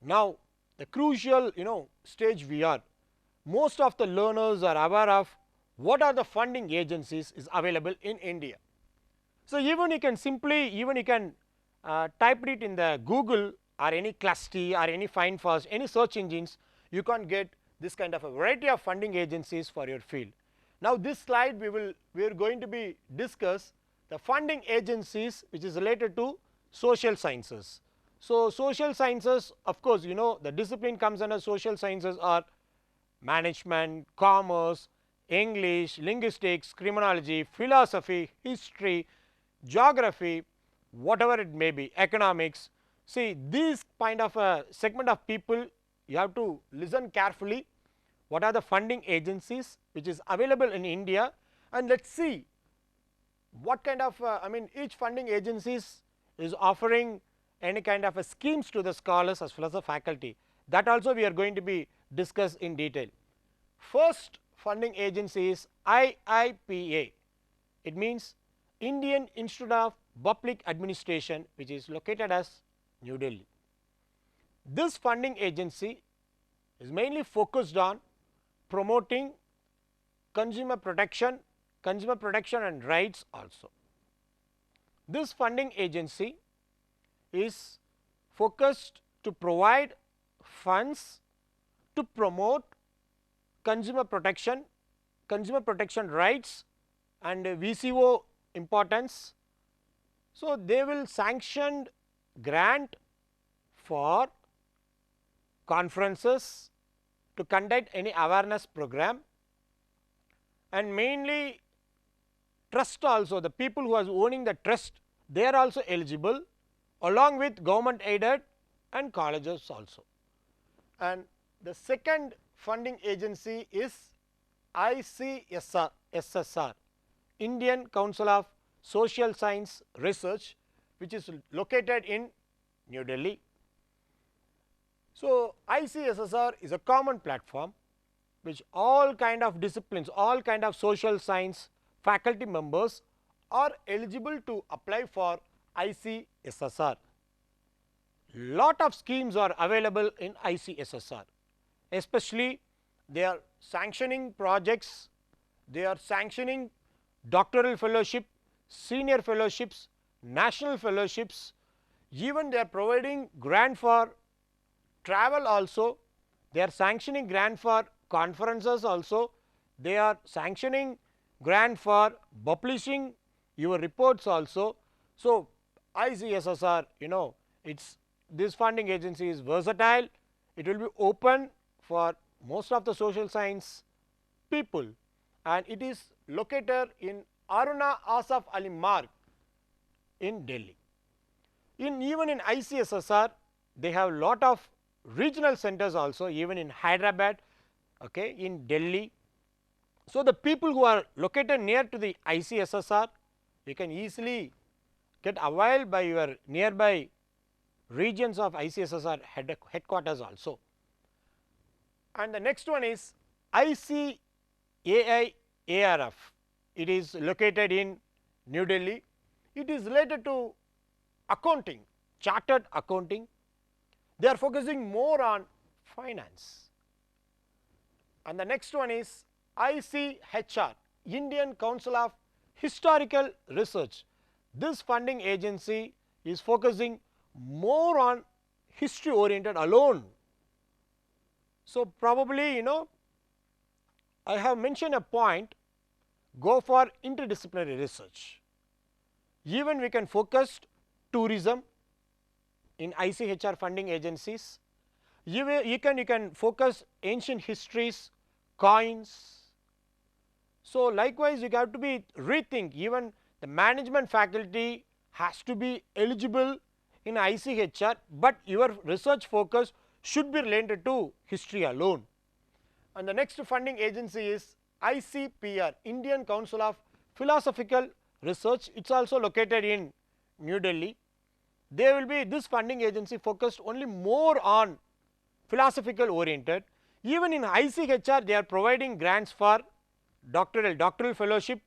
Now, the crucial stage we are, most of the learners are aware of what are the funding agencies is available in India. So, even you can simply type it in the Google or any Clusty or any FindFast, any search engines, you can get this kind of a variety of funding agencies for your field. Now, this slide we are going to be discuss the funding agencies which is related to social sciences. So, social sciences, of course, the discipline comes under social sciences are management, commerce, English, linguistics, criminology, philosophy, history, geography, whatever it may be, economics. See, these kind of a segment of people, you have to listen carefully what are the funding agencies which is available in India, and let us see what kind of each funding agencies is offering any kind of a schemes to the scholars as well as the faculty. That also we are going to be discussed in detail. First funding agency is IIPA. It means Indian Institute of Public Administration, which is located as New Delhi. This funding agency is mainly focused on promoting consumer protection and rights also. This funding agency is focused to provide funds to promote consumer protection rights and VCO importance. So, they will sanction grant for conferences to conduct any awareness program, and mainly trust also, the people who are owning the trust, they are also eligible along with government aided and colleges also. And the second funding agency is ICSSR, Indian Council of Social Science Research, which is located in New Delhi. So, ICSSR is a common platform which all kind of disciplines, all kind of social science faculty members are eligible to apply for ICSSR. Lot of schemes are available in ICSSR, especially they are sanctioning projects, they are sanctioning doctoral fellowship, senior fellowships, national fellowships, even they are providing grant for travel also, they are sanctioning grant for conferences also, they are sanctioning grant for publishing your reports also. So, ICSSR, it's this funding agency is versatile, it will be open for most of the social science people, and it is located in Aruna Asaf Ali Marg in Delhi. Even in ICSSR, they have lot of regional centers also, even in Hyderabad, okay, in Delhi. So, the people who are located near to the ICSSR, you can easily get availed by your nearby regions of ICSSR headquarters also. And the next one is ICAI ARF. It is located in New Delhi. It is related to accounting, chartered accounting. They are focusing more on finance. And the next one is ICHR, Indian Council of Historical Research. This funding agency is focusing more on history oriented alone. So, probably I have mentioned a point, go for interdisciplinary research. Even we can focus tourism in ICHR funding agencies. You can focus ancient histories, coins. So, likewise you have to be rethink, even the management faculty has to be eligible in ICHR, but your research focus should be related to history alone. And the next funding agency is ICPR, Indian Council of Philosophical Research. It is also located in New Delhi. They will be, this funding agency focused only more on philosophical oriented. Even in ICHR, they are providing grants for doctoral fellowship,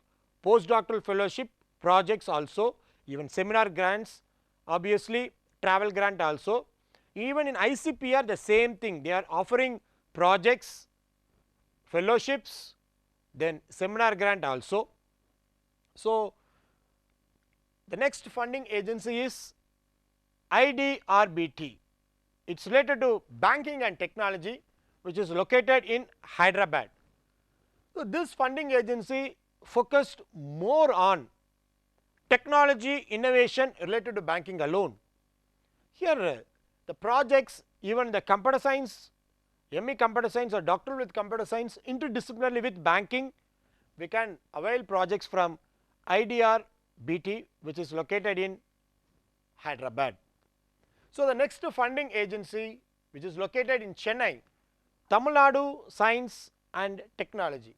postdoctoral fellowship projects also, even seminar grants, obviously travel grant also. Even in ICPR the same thing, they are offering projects, fellowships, then seminar grant also. So, the next funding agency is IDRBT. It is related to banking and technology, which is located in Hyderabad. So, this funding agency focused more on technology innovation related to banking alone. Here the projects, even the computer science, ME computer science or doctoral with computer science interdisciplinarily with banking, we can avail projects from IDRBT, which is located in Hyderabad. So, the next funding agency, which is located in Chennai, Tamil Nadu Science and Technology.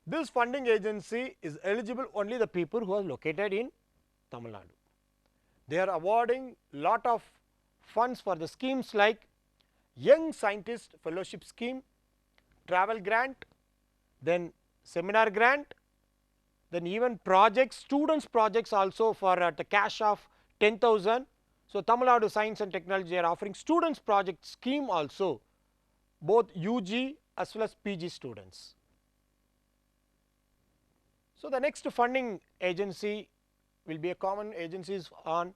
This funding agency is eligible only the people who are located in Tamil Nadu. They are awarding lot of funds for the schemes like Young Scientist Fellowship Scheme, Travel Grant, then Seminar Grant, then even projects, students projects also for the cash of 10,000. So, Tamil Nadu Science and Technology are offering students project scheme also, both UG as well as PG students. So, the next funding agency will be a common agencies on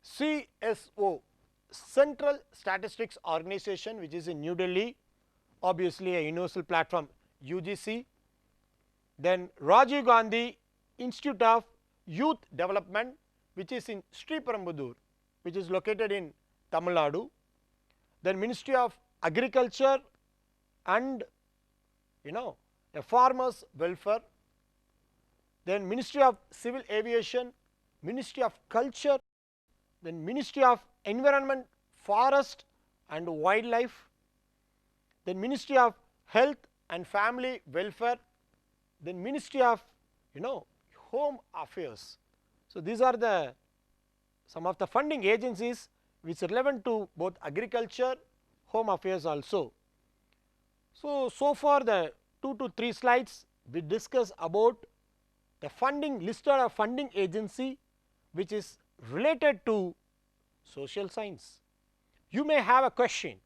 CSO, Central Statistics Organization, which is in New Delhi, obviously a universal platform UGC. Then Rajiv Gandhi Institute of Youth Development, which is in Sriperumbudur, which is located in Tamil Nadu. Then Ministry of Agriculture and a farmers welfare. Then Ministry of Civil Aviation, Ministry of Culture, then Ministry of Environment, Forest and Wildlife, then Ministry of Health and Family Welfare, then Ministry of Home Affairs. So, these are the some of the funding agencies which are relevant to both agriculture, home affairs also. So far the 2 to 3 slides we discuss about the funding listed of funding agency which is related to social science. You may have a question,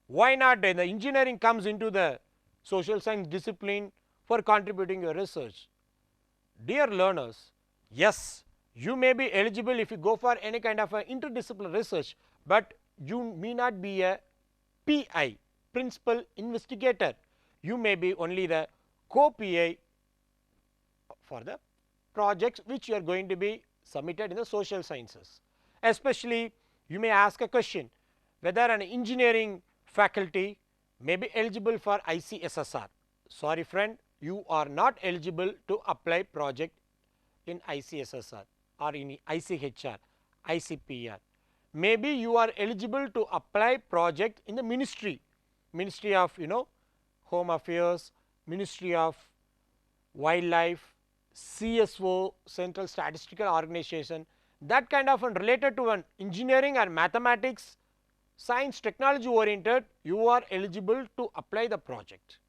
why not the engineering comes into the social science discipline for contributing your research? Dear learners, yes, you may be eligible if you go for any kind of interdisciplinary research, but you may not be a PI, principal investigator. You may be only the co-PI for the projects which you are going to be submitted in the social sciences. Especially you may ask a question whether an engineering faculty may be eligible for ICSSR. Sorry friend, you are not eligible to apply project in ICSSR or in ICHR, ICPR. Maybe you are eligible to apply project in the ministry of Home Affairs, Ministry of Wildlife, CSO, Central Statistical Organization, that kind of related to an engineering or mathematics, science, technology oriented, you are eligible to apply the project.